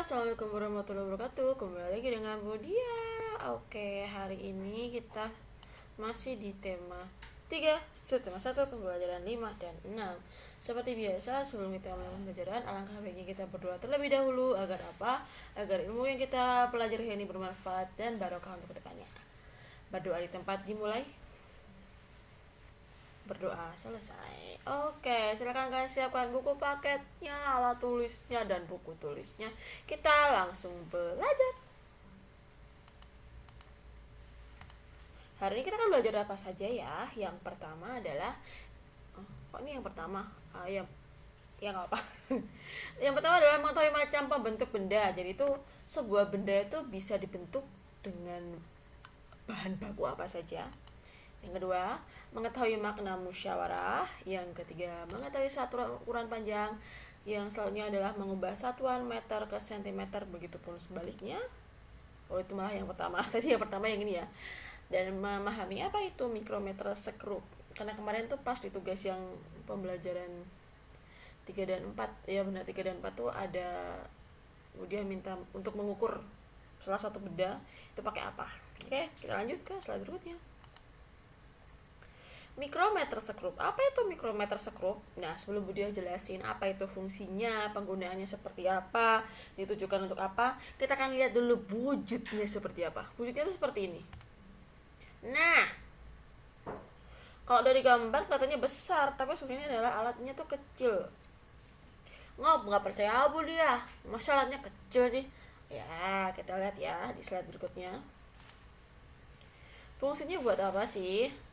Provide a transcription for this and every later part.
Assalamualaikum warahmatullahi wabarakatuh. Kembali lagi dengan Budia. Oke, hari ini kita masih di tema 3, subtema 1, pembelajaran 5 dan 6. Seperti biasa, sebelum kita mulai pembelajaran, alangkah baiknya kita berdoa terlebih dahulu. Agar apa? Agar ilmu yang kita pelajari ini bermanfaat dan barokah untuk kedepannya. Berdoa di tempat dimulai, berdoa selesai. Oke, silakan kalian siapkan buku paketnya, alat tulisnya, dan buku tulisnya. Kita langsung belajar. Hari ini kita akan belajar apa saja ya. Yang pertama adalah kok ini yang pertama? Ya nggak apa. Yang pertama adalah mengetahui macam pembentuk benda. Jadi itu sebuah benda itu bisa dibentuk dengan bahan baku apa saja. Yang kedua, mengetahui makna musyawarah. Yang ketiga, mengetahui satuan ukuran panjang. Yang selanjutnya adalah mengubah satuan meter ke sentimeter, begitupun sebaliknya. Oh, itu malah yang pertama. Tadi yang pertama yang ini ya. Dan memahami apa itu mikrometer sekrup. Karena kemarin tuh pas di tugas yang pembelajaran 3 dan 4, ya benar 3 dan 4 tuh ada dia minta untuk mengukur salah satu benda itu pakai apa. Oke, kita lanjut ke slide berikutnya. Mikrometer sekrup. Apa itu mikrometer sekrup? Nah, sebelum Budia jelasin apa itu fungsinya, penggunaannya seperti apa, ditujukan untuk apa, kita akan lihat dulu wujudnya seperti apa. Wujudnya itu seperti ini. Nah, kalau dari gambar kelihatannya besar, tapi sebenarnya adalah alatnya tuh kecil. Nggak percaya Budia, masa alatnya kecil sih? Ya, kita lihat ya di slide berikutnya. Fungsinya buat apa sih?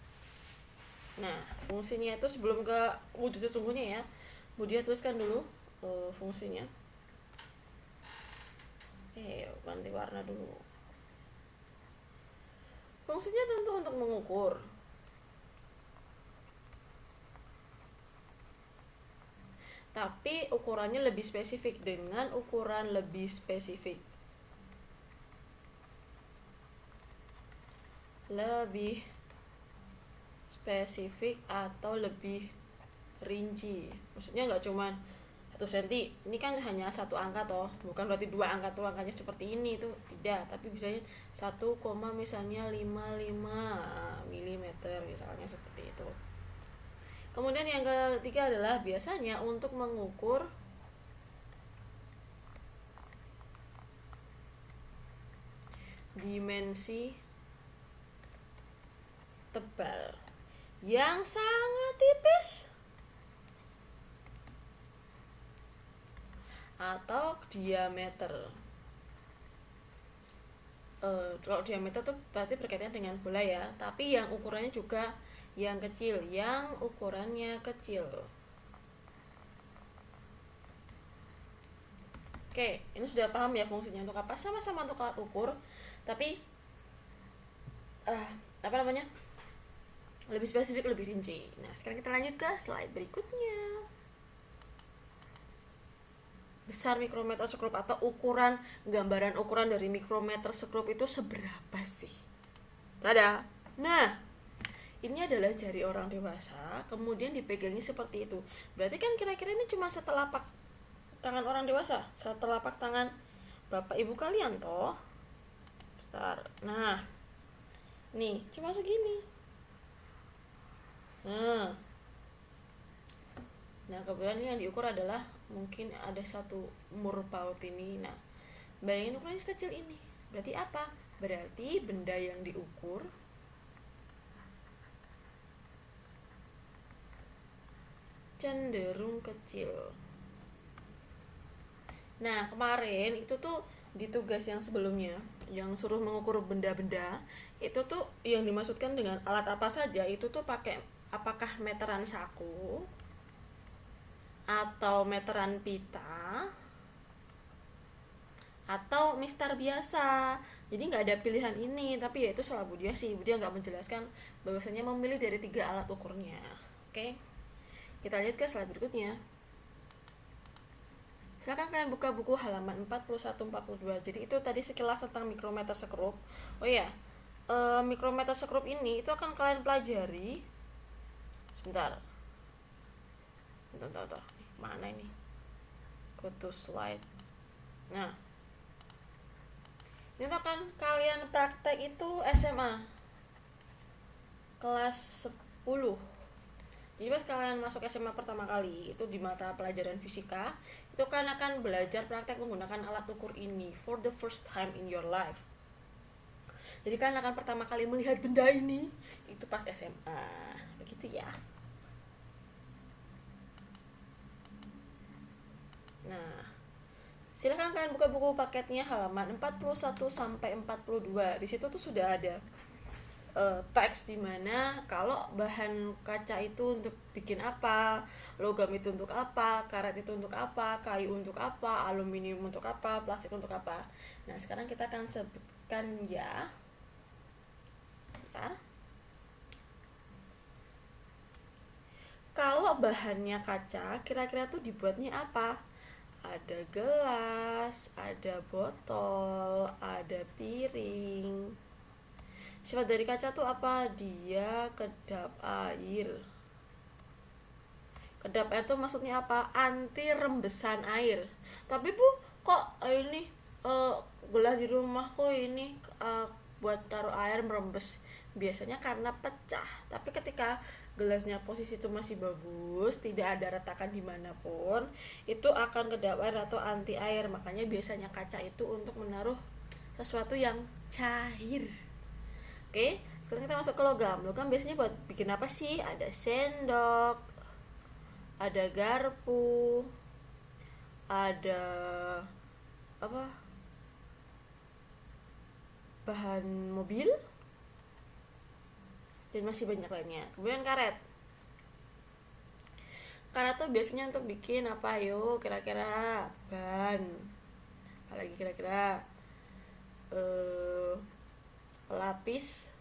Nah, fungsinya itu sebelum ke wujud sesungguhnya ya, Budia tuliskan dulu fungsinya. Ganti warna dulu. Fungsinya tentu untuk mengukur. Tapi ukurannya lebih spesifik, dengan ukuran lebih spesifik. Lebih spesifik atau lebih rinci. Maksudnya nggak cuman 1 cm, ini kan hanya satu angka toh, bukan berarti 2 angka tuh angkanya seperti ini tuh, tidak, tapi misalnya 1, misalnya 55 mm misalnya seperti itu. Kemudian yang ketiga adalah biasanya untuk mengukur dimensi tebal yang sangat tipis atau diameter. Kalau diameter tuh berarti berkaitan dengan bola ya, tapi yang ukurannya juga yang kecil, yang ukurannya kecil. Oke, ini sudah paham ya fungsinya untuk apa? Sama-sama untuk alat ukur, tapi lebih spesifik, lebih rinci. Nah, sekarang kita lanjut ke slide berikutnya. Besar mikrometer sekrup atau ukuran, gambaran ukuran dari mikrometer sekrup itu seberapa sih? Tada. Nah, ini adalah jari orang dewasa, kemudian dipegangi seperti itu. Berarti kan kira-kira ini cuma setelapak tangan orang dewasa, setelapak tangan bapak ibu kalian toh. Bentar. Nah, nih cuma segini. Nah, kebetulan ini yang diukur adalah mungkin ada satu umur paut ini. Nah, bayangin ukurannya sekecil ini. Berarti apa? Berarti benda yang diukur cenderung kecil. Nah, kemarin itu tuh di tugas yang sebelumnya yang suruh mengukur benda-benda, itu tuh yang dimaksudkan dengan alat apa saja, itu tuh pakai apakah meteran saku atau meteran pita atau mistar biasa. Jadi nggak ada pilihan ini, tapi ya itu salah Budia sih. Budia nggak menjelaskan bahwasanya memilih dari 3 alat ukurnya. Oke, kita lihat ke slide berikutnya. Silakan kalian buka buku halaman 41-42. Jadi itu tadi sekilas tentang mikrometer sekrup. Oh iya, mikrometer sekrup ini itu akan kalian pelajari. Sebentar. Mana ini? Go to slide. Nah, Itu kan kalian praktek itu SMA kelas 10. Jadi pas kalian masuk SMA pertama kali itu di mata pelajaran fisika, itu kan akan belajar praktek menggunakan alat ukur ini for the first time in your life. Jadi kan akan pertama kali melihat benda ini itu pas SMA. Begitu ya. Nah, silakan kalian buka buku paketnya halaman 41 sampai 42. Di situ tuh sudah ada teks dimana kalau bahan kaca itu untuk bikin apa, logam itu untuk apa, karet itu untuk apa, kayu untuk apa, aluminium untuk apa, plastik untuk apa. Nah sekarang kita akan sebutkan ya. Bentar. Kalau bahannya kaca, kira-kira tuh dibuatnya apa? Ada gelas, ada botol, ada piring. Sifat dari kaca tuh apa? Dia kedap air. Kedap air tuh maksudnya apa? Anti rembesan air. Tapi Bu, kok ini gelas di rumahku ini buat taruh air merembes? Biasanya karena pecah. Tapi ketika gelasnya posisi itu masih bagus, tidak ada retakan dimanapun, itu akan kedap air atau anti air. Makanya biasanya kaca itu untuk menaruh sesuatu yang cair. Oke, sekarang kita masuk ke logam. Logam biasanya buat bikin apa sih? Ada sendok, ada garpu, ada apa? Bahan mobil, dan masih banyak lainnya. Kemudian karet. Karet tuh biasanya untuk bikin apa? Yo, kira-kira ban. Apalagi kira-kira pelapis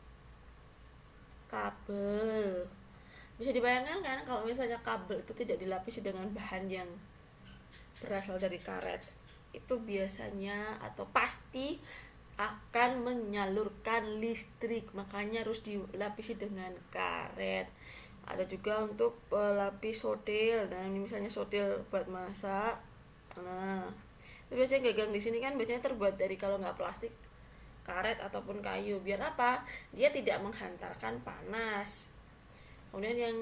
kabel. Bisa dibayangkan kan kalau misalnya kabel itu tidak dilapisi dengan bahan yang berasal dari karet, itu biasanya atau pasti akan menyalurkan listrik, makanya harus dilapisi dengan karet. Ada juga untuk pelapis sotil. Nah ini misalnya sotil buat masak. Nah itu biasanya gagang di sini kan biasanya terbuat dari, kalau nggak plastik, karet ataupun kayu. Biar apa? Dia tidak menghantarkan panas. Kemudian yang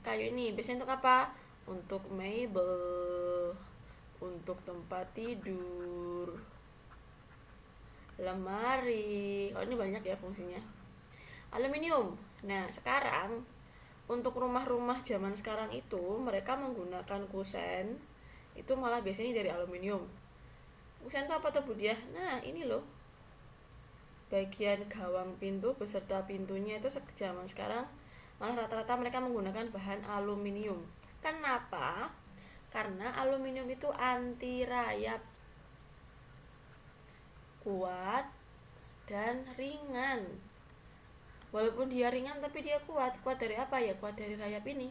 kayu ini biasanya untuk apa? Untuk mebel, untuk tempat tidur, lemari. Kalau ini banyak ya fungsinya. Aluminium. Nah sekarang untuk rumah-rumah zaman sekarang itu mereka menggunakan kusen itu malah biasanya dari aluminium. Kusen itu apa tuh Bu Diah? Nah ini loh, bagian gawang pintu beserta pintunya itu zaman sekarang malah rata-rata mereka menggunakan bahan aluminium. Kenapa? Karena aluminium itu anti rayap, kuat, dan ringan. Walaupun dia ringan tapi dia kuat. Kuat dari apa ya? Kuat dari rayap ini.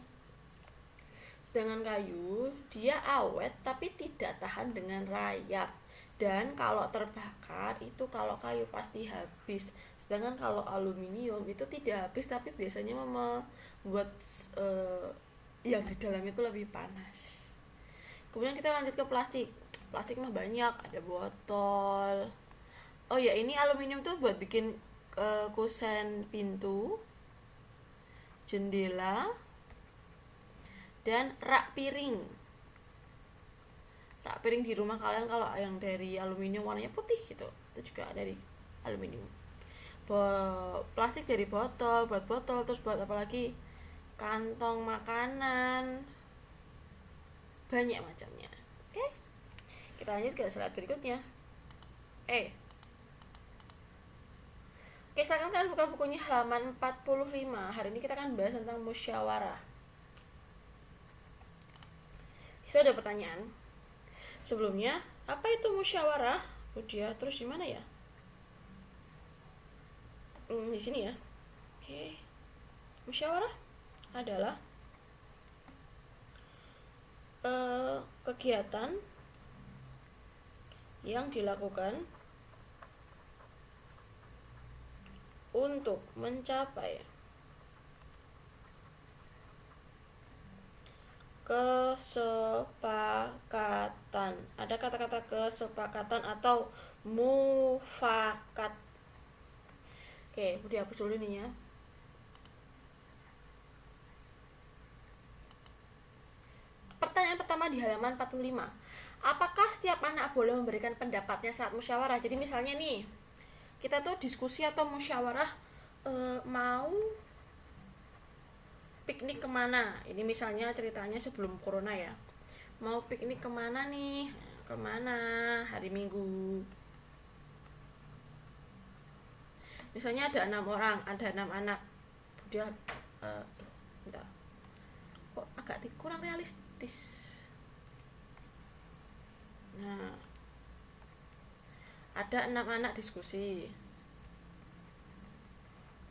Sedangkan kayu dia awet tapi tidak tahan dengan rayap. Dan kalau terbakar itu, kalau kayu pasti habis. Sedangkan kalau aluminium itu tidak habis tapi biasanya membuat yang di dalam itu lebih panas. Kemudian kita lanjut ke plastik. Plastik mah banyak, ada botol. Oh ya, ini aluminium tuh buat bikin kusen pintu, jendela, dan rak piring. Rak piring di rumah kalian kalau yang dari aluminium warnanya putih gitu, itu juga dari aluminium. Plastik dari botol, buat botol, terus buat apa lagi? Kantong makanan, banyak macamnya. Oke, kita lanjut ke slide berikutnya. Oke, sekarang kalian buka bukunya halaman 45. Hari ini kita akan bahas tentang musyawarah. Itu ada pertanyaan. Sebelumnya, apa itu musyawarah? Udah, terus di mana ya? Di sini ya. Oke. Musyawarah adalah kegiatan yang dilakukan untuk mencapai kesepakatan. Ada kata-kata kesepakatan atau mufakat. Oke, udah hapus dulu nih ya. Pertanyaan pertama di halaman 45. Apakah setiap anak boleh memberikan pendapatnya saat musyawarah? Jadi misalnya nih, kita tuh diskusi atau musyawarah mau piknik kemana. Ini misalnya ceritanya sebelum corona ya. Mau piknik kemana nih? Kemana hari Minggu? Misalnya ada 6 orang, ada 6 anak. Dia bentar. Kok agak kurang realistis. Nah, ada 6 anak diskusi.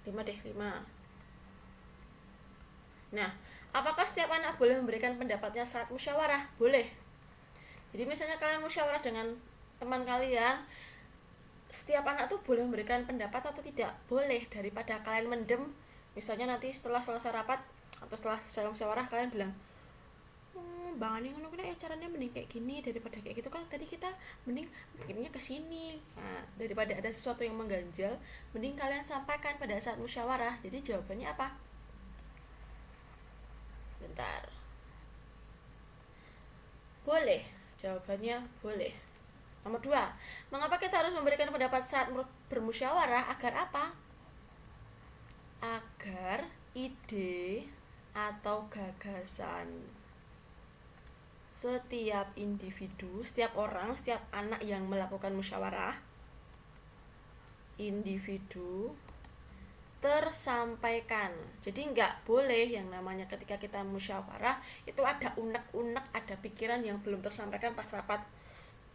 5 deh, 5. Nah, apakah setiap anak boleh memberikan pendapatnya saat musyawarah? Boleh. Jadi misalnya kalian musyawarah dengan teman kalian, setiap anak tuh boleh memberikan pendapat atau tidak? Boleh, daripada kalian mendem. Misalnya nanti setelah selesai rapat atau setelah selesai musyawarah kalian bilang, Bang Ani ngono ya caranya mending kayak gini daripada kayak gitu kan tadi kita mending bikinnya ke sini. Nah, daripada ada sesuatu yang mengganjal, mending kalian sampaikan pada saat musyawarah. Jadi jawabannya apa? Bentar. Boleh. Jawabannya boleh. Nomor 2. Mengapa kita harus memberikan pendapat saat bermusyawarah? Agar apa? Agar ide atau gagasan setiap individu, setiap orang, setiap anak yang melakukan musyawarah, individu tersampaikan. Jadi nggak boleh yang namanya ketika kita musyawarah itu ada unek-unek, ada pikiran yang belum tersampaikan pas rapat.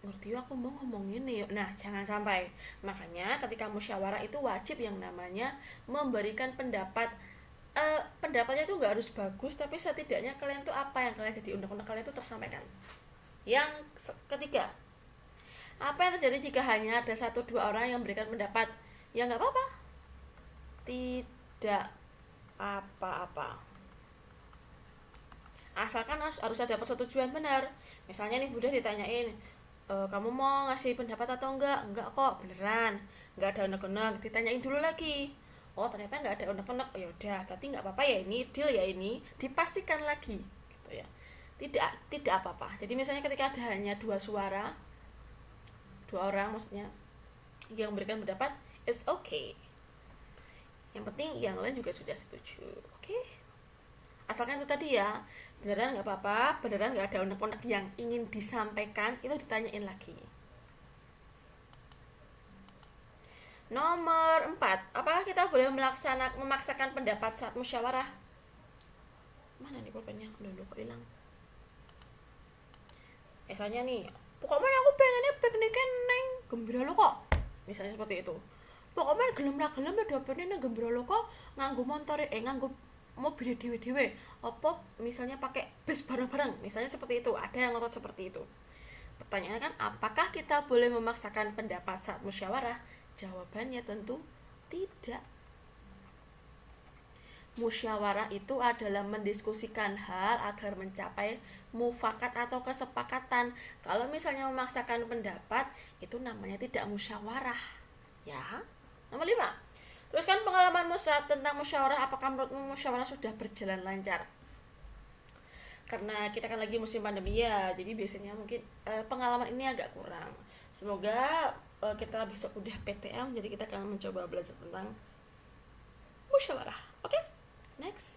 Ngerti aku mau ngomong ini. Nah, jangan sampai. Makanya ketika musyawarah itu wajib yang namanya memberikan pendapat. Pendapatnya itu nggak harus bagus, tapi setidaknya kalian tuh apa yang kalian jadi unek-unek kalian itu tersampaikan. Yang ketiga, apa yang terjadi jika hanya ada 1-2 orang yang memberikan pendapat? Ya nggak apa-apa, tidak apa-apa, asalkan harus ada persetujuan benar. Misalnya nih Bunda ditanyain, kamu mau ngasih pendapat atau enggak kok, beneran nggak ada unek-unek. Ditanyain dulu lagi, oh ternyata nggak ada unek-unek, oh yaudah berarti nggak apa-apa ya, ini deal ya, ini dipastikan lagi gitu ya, tidak apa-apa. Jadi misalnya ketika ada hanya 2 suara, 2 orang maksudnya yang memberikan pendapat, it's okay, yang penting yang lain juga sudah setuju. Oke? Asalkan itu tadi ya, beneran nggak apa-apa, beneran nggak ada unek-unek yang ingin disampaikan, itu ditanyain lagi. Nomor 4, apakah kita boleh memaksakan pendapat saat musyawarah? Mana nih pulpennya? Udah kok hilang. Misalnya nih, pokoknya aku pengennya piknikan neng Gembira lo kok. Misalnya seperti itu. Pokoknya gelem ra gelem ya dapetnya neng Gembira lo kok nganggo motor nganggo mobil dhewe-dhewe. Apa misalnya pakai bus bareng-bareng. Misalnya seperti itu. Ada yang ngotot seperti itu. Pertanyaannya kan, apakah kita boleh memaksakan pendapat saat musyawarah? Jawabannya tentu tidak. Musyawarah itu adalah mendiskusikan hal agar mencapai mufakat atau kesepakatan. Kalau misalnya memaksakan pendapat, itu namanya tidak musyawarah. Ya. Nomor 5. Teruskan pengalamanmu saat tentang musyawarah. Apakah menurutmu musyawarah sudah berjalan lancar? Karena kita kan lagi musim pandemi ya, jadi biasanya mungkin pengalaman ini agak kurang. Semoga kita besok udah PTM, jadi kita akan mencoba belajar tentang musyawarah. Oke? Next.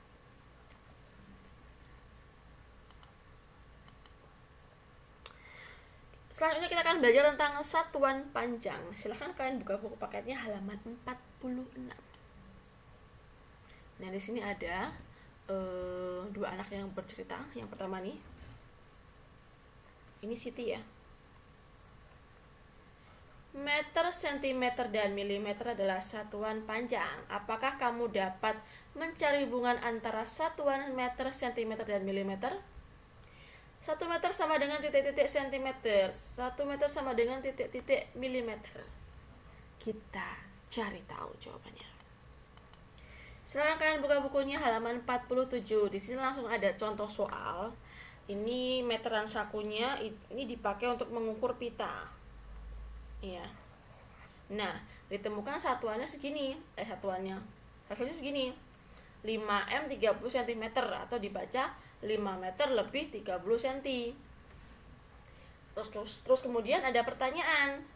Selanjutnya kita akan belajar tentang satuan panjang. Silahkan kalian buka buku paketnya halaman 46. Nah, di sini ada 2 anak yang bercerita. Yang pertama nih, ini Siti ya. Meter, sentimeter, dan milimeter adalah satuan panjang. Apakah kamu dapat mencari hubungan antara satuan meter, sentimeter, dan milimeter? 1 meter sama dengan titik-titik sentimeter, 1 meter sama dengan titik-titik milimeter. Kita cari tahu jawabannya. Silahkan kalian buka bukunya halaman 47. Di sini langsung ada contoh soal. Ini meteran sakunya, ini dipakai untuk mengukur pita. Iya. Nah, ditemukan satuannya segini, hasilnya segini. 5M 30 cm atau dibaca 5 meter lebih 30 cm. Terus kemudian ada pertanyaan.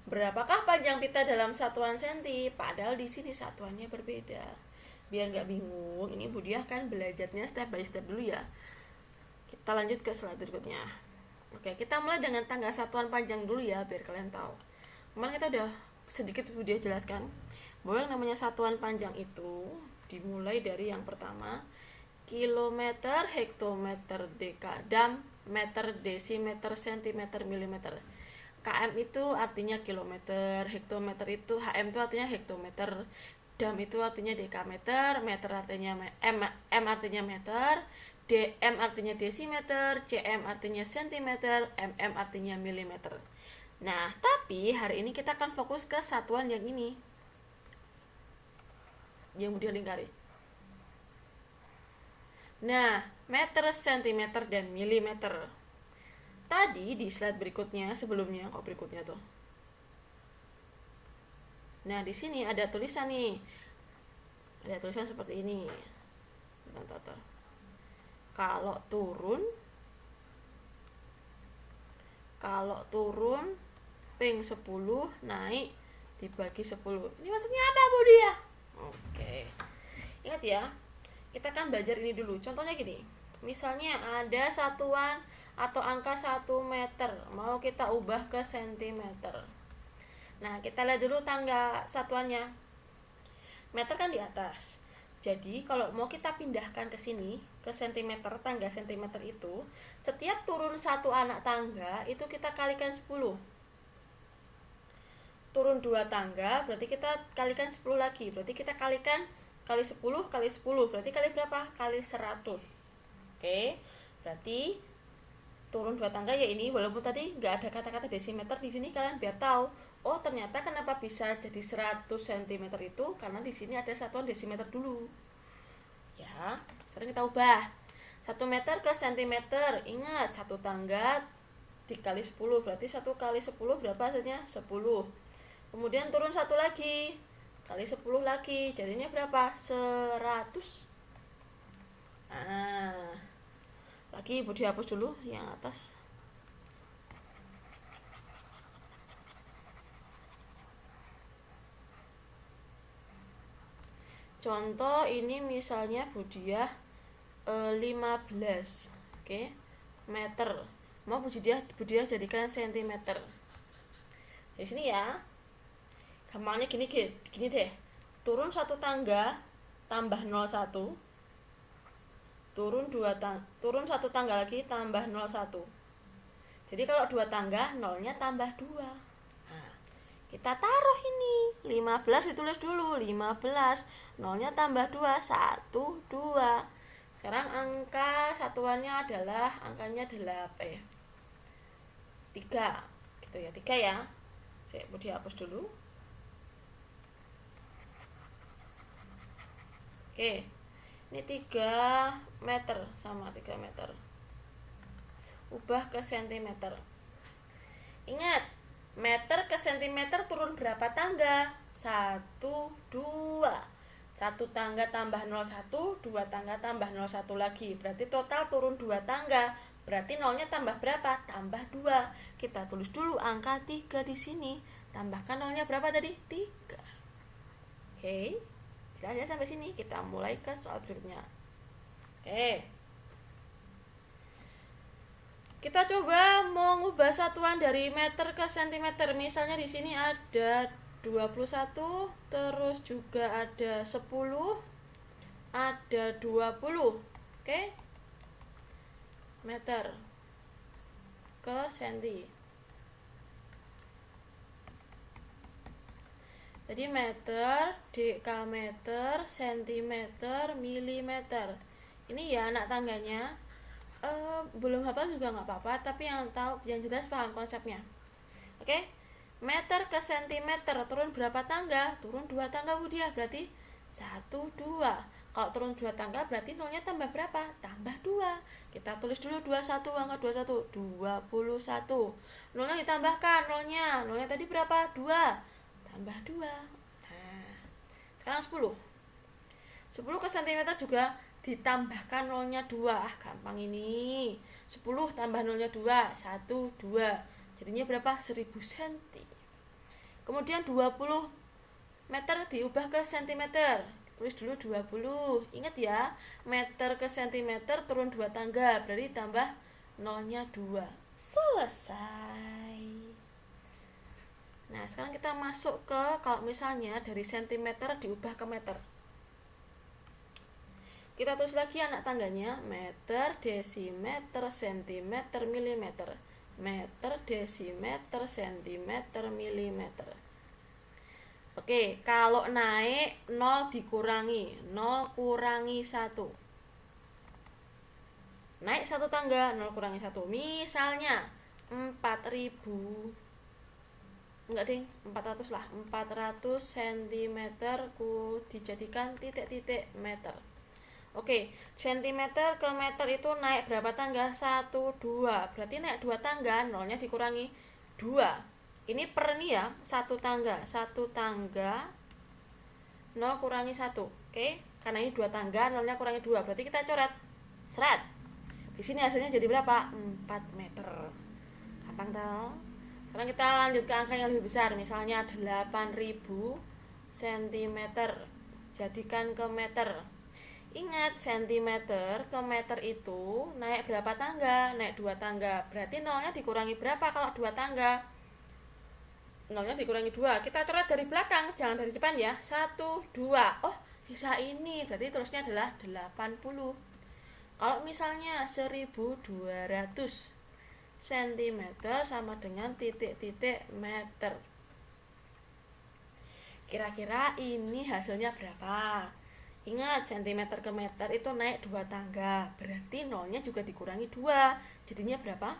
Berapakah panjang pita dalam satuan senti? Padahal di sini satuannya berbeda. Biar nggak bingung, ini Bu Diah kan belajarnya step by step dulu ya. Kita lanjut ke slide berikutnya. Oke, kita mulai dengan tangga satuan panjang dulu ya, biar kalian tahu. Kemarin kita udah sedikit Bu Diah jelaskan bahwa yang namanya satuan panjang itu dimulai dari yang pertama kilometer, hektometer, dekadam, meter, desimeter, sentimeter, milimeter. KM itu artinya kilometer, hektometer itu HM itu artinya hektometer, dam itu artinya dekameter, meter artinya M artinya meter, DM artinya desimeter, CM artinya sentimeter, MM artinya milimeter. Nah, tapi hari ini kita akan fokus ke satuan yang ini, yang mudah lingkari. Nah, meter, sentimeter, dan milimeter. Tadi di slide berikutnya, sebelumnya kok berikutnya tuh. Nah, di sini ada tulisan nih. Ada tulisan seperti ini. Bentar. Kalau turun ping 10 naik dibagi 10. Ini maksudnya apa, Bu Dia? Oke. Ingat ya, kita kan belajar ini dulu. Contohnya gini. Misalnya ada satuan atau angka 1 meter, mau kita ubah ke sentimeter. Nah, kita lihat dulu tangga satuannya. Meter kan di atas. Jadi, kalau mau kita pindahkan ke sini, ke sentimeter, tangga sentimeter itu, setiap turun satu anak tangga, itu kita kalikan 10. Turun 2 tangga, berarti kita kalikan 10 lagi. Berarti kita kalikan kali 10 kali 10. Berarti kali berapa? Kali 100. Oke, berarti turun 2 tangga ya ini, walaupun tadi nggak ada kata-kata desimeter di sini, kalian biar tahu oh ternyata kenapa bisa jadi 100 cm itu karena di sini ada satuan desimeter dulu ya. Sekarang kita ubah 1 meter ke sentimeter. Ingat, 1 tangga dikali 10, berarti 1 kali 10 berapa hasilnya? 10. Kemudian turun 1 lagi kali 10 lagi, jadinya berapa? 100. Nah, lagi Bu dihapus dulu yang atas. Contoh ini misalnya Bu Diah 15 meter. Mau Bu Diah jadikan sentimeter. Di sini ya. Gampangnya gini deh. Turun 1 tangga tambah 01. Turun 1 tangga lagi tambah 01. Jadi kalau 2 tangga, nolnya tambah 2. Nah, kita taruh ini 15, ditulis dulu 15, nolnya tambah 2, 1, 2. Sekarang angka satuannya adalah angkanya 3 gitu ya, 3 ya. Saya mau dihapus dulu. Oke, ini 3 meter sama 3 meter. Ubah ke sentimeter. Ingat, meter ke sentimeter turun berapa tangga? 1, 2. 1 tangga tambah 01, 2 tangga tambah 01 lagi. Berarti total turun 2 tangga. Berarti nolnya tambah berapa? Tambah 2. Kita tulis dulu angka 3 di sini. Tambahkan nolnya berapa tadi? 3. Oke. Jelas ya sampai sini. Kita mulai ke soal berikutnya. Oke. Kita coba mengubah satuan dari meter ke sentimeter. Misalnya di sini ada 21, terus juga ada 10, ada 20. Oke? Meter ke senti. Jadi meter, dekameter, sentimeter, milimeter. Ini ya anak tangganya. Belum hafal juga nggak apa-apa, tapi yang tahu, yang jelas paham konsepnya. Oke? Meter ke sentimeter turun berapa tangga? Turun 2 tangga Bu Diah, berarti 1, 2. Kalau turun 2 tangga berarti nolnya tambah berapa? Tambah 2. Kita tulis dulu 21, angka 21, 21. Nolnya ditambahkan, nolnya tadi berapa? 2. Tambah 2. Nah, sekarang 10. 10 ke cm juga ditambahkan nolnya 2. Gampang ini. 10 tambah nolnya 2, 1, 2. Jadinya berapa? 1000 cm. Kemudian 20 meter diubah ke cm. Tulis dulu 20. Ingat ya, meter ke cm turun 2 tangga, berarti tambah nolnya 2. Selesai. Nah, sekarang kita masuk ke kalau misalnya dari cm diubah ke meter. Kita tulis lagi anak tangganya, meter, desimeter, sentimeter, milimeter. Meter, desimeter, sentimeter, milimeter. Oke, kalau naik 0 dikurangi 0 kurangi 1. Naik 1 tangga 0 kurangi 1. Misalnya 4000. Enggak ding, 400 lah. 400 cm ku dijadikan titik-titik meter. Oke, centimeter ke meter itu naik berapa tangga? 1, 2. Berarti naik 2 tangga, nolnya dikurangi 2. Ini per ini ya, 1 tangga. 1 tangga 0 kurangi 1. Oke, karena ini 2 tangga, nolnya kurangi 2. Berarti kita coret. Seret. Di sini hasilnya jadi berapa? 4 meter. Gampang toh? Sekarang kita lanjut ke angka yang lebih besar, misalnya 8000 cm. Jadikan ke meter. Ingat, centimeter ke meter itu naik berapa tangga? Naik 2 tangga. Berarti nolnya dikurangi berapa kalau 2 tangga? Nolnya dikurangi 2. Kita coret dari belakang, jangan dari depan ya. 1, 2. Oh, sisa ini. Berarti terusnya adalah 80. Kalau misalnya 1200 cm sama dengan titik-titik meter. Kira-kira ini hasilnya berapa? Ingat, cm ke meter itu naik 2 tangga. Berarti nolnya juga dikurangi 2. Jadinya berapa?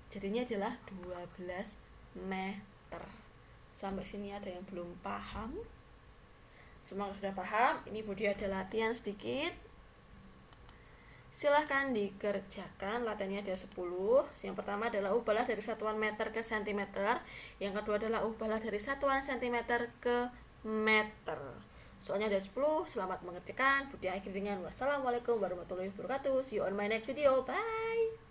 Jadinya adalah 12 meter. Sampai sini ada yang belum paham? Semoga sudah paham. Ini Budi ada latihan sedikit. Silahkan dikerjakan. Latihannya ada 10. Yang pertama adalah ubahlah dari satuan meter ke cm. Yang kedua adalah ubahlah dari satuan cm ke meter. Soalnya ada 10. Selamat mengerjakan. Budi akhir dengan wassalamualaikum warahmatullahi wabarakatuh. See you on my next video. Bye.